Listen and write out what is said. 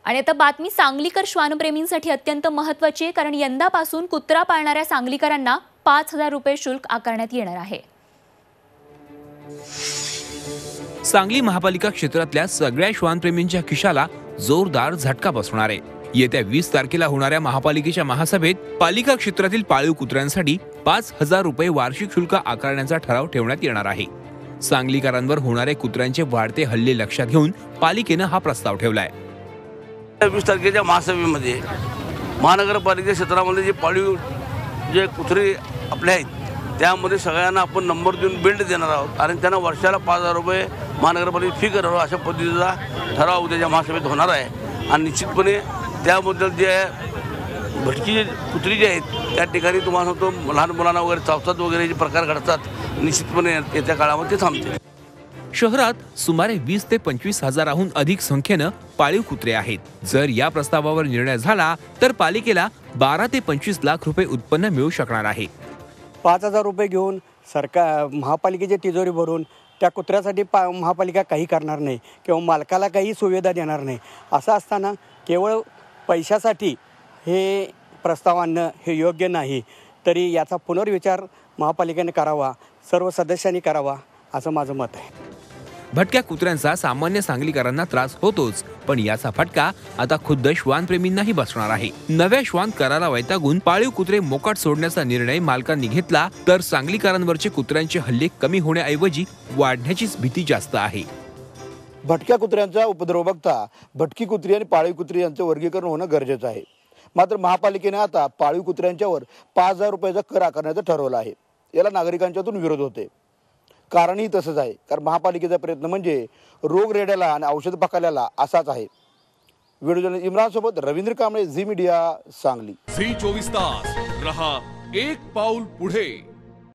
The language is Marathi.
आणि आता बातमी सांगलीकर श्वानप्रेमींसाठी अत्यंत महत्त्वाची आहे, कारण यंदापासून कुत्रा पाळणाऱ्या सांगलीकरांना 5,000 रुपये शुल्क आकारण्यात येणार आहे। सांगली महापालिका क्षेत्रातल्या सगळ्या श्वानप्रेमींच्या खिशाला जोरदार झटका बसणार आहे। येत्या 20 तारखेला होणाऱ्या महापालिकेच्या महासभेत पालिका क्षेत्रातील पाळीव कुत्र्यांसाठी 5,000 रुपये वार्षिक शुल्क आकारण्याचा ठराव ठेवण्यात येणार आहे। सांगलीकरांवर होणारे कुत्र्यांचे वाढते हल्ले लक्षात घेऊन पालिकेने हा प्रस्ताव ठेवलाय। 20 तारखेच्या महासभेमध्ये महानगरपालिका क्षेत्रामध्ये जे पाळीव जे कुत्रे आपले आहेत त्यामध्ये सगळ्यांना आपण नंबर देऊन बिल्ड देणार आहोत आणि त्यांना वर्षाला 5,000 रुपये महानगरपालिका फी करावं अशा पद्धतीचा ठराव उद्याच्या महासभेत होणार आहे। आणि निश्चितपणे त्याबद्दल जे भटकी कुत्री जे आहेत त्या ठिकाणी तुम्हाला सांगतो लहान मुलांना वगैरे चावतात वगैरे जे प्रकार घडतात निश्चितपणे येत्या काळामध्ये थांबतील। शहरात सुमारे 20 ते 25 हजाराहून अधिक संख्येने पाळीव कुत्रे आहेत। जर या प्रस्तावावर निर्णय झाला तर पालिकेला 12 ते 25 लाख रुपये उत्पन्न मिळू शकणार आहे। 5,000 रुपये घेऊन सरकार महापालिकेची तिजोरी भरून त्या कुत्र्यासाठी महापालिका काही करणार नाही किंवा मालकाला काही सुविधा देणार नाही। असं असताना केवळ पैशासाठी हे प्रस्ताव आणणं हे योग्य नाही। तरी याचा पुनर्विचार महापालिकेने करावा, सर्व सदस्यांनी करावा असं माझं मत आहे। भटक्या कुत्र्यांचा सामान्य सांगलीकरांना त्रास होतोच, पण याचा फटका आता खुद्द श्वानप्रेमींनाही बसणार आहे। नव्या श्वान करारा वैतागून पाळीव कुत्रे मोकाट सोडण्याचा निर्णय मालकांनी घेतला तर सांगलीकरांवरचे कुत्र्यांचे हल्ले कमी होण्याऐवजी वाढण्याचीच भीती जास्त आहे। भटक्या कुत्र्यांचा उपद्रव बघता भटकी कुत्री आणि पाळीव कुत्री यांचे वर्गीकरण होणं गरजेचं आहे। मात्र महापालिकेने आता पाळीव कुत्र्यांच्यावर 5,000 रुपयाचा कर आकारण्याचं ठरवलं आहे। याला नागरिकांच्यातून विरोध होते। कारणही तसंच आहे, कारण महापालिकेचा प्रयत्न म्हणजे रोग रेड्याला आणि औषध पकडल्याला असाच आहे। व्हिडिओ जर्नलिस्ट इम्रान सोबत रवींद्र कांबळे, झी मीडिया, सांगली। झी 24 तास रहा एक पाऊल पुढे।